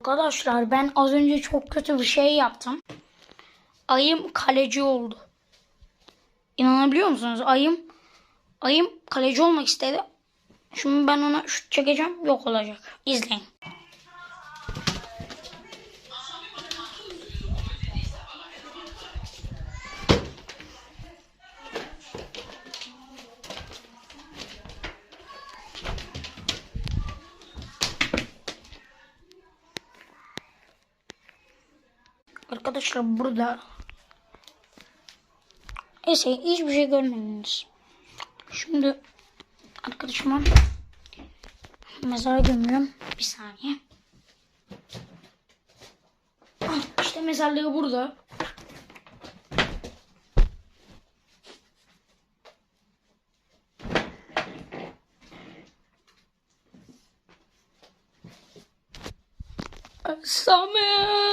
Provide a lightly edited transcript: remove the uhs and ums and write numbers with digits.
Arkadaşlar ben az önce çok kötü bir şey yaptım. Ayım kaleci oldu. İnanabiliyor musunuz? Ayım kaleci olmak istedi. Şimdi ben ona şut çekeceğim, yok olacak. İzleyin. Arkadaşlar burada neyse hiçbir şey görmediniz. Şimdi arkadaşıma mezara gömüyorum. Bir saniye. İşte mezarlığı burada. Samet.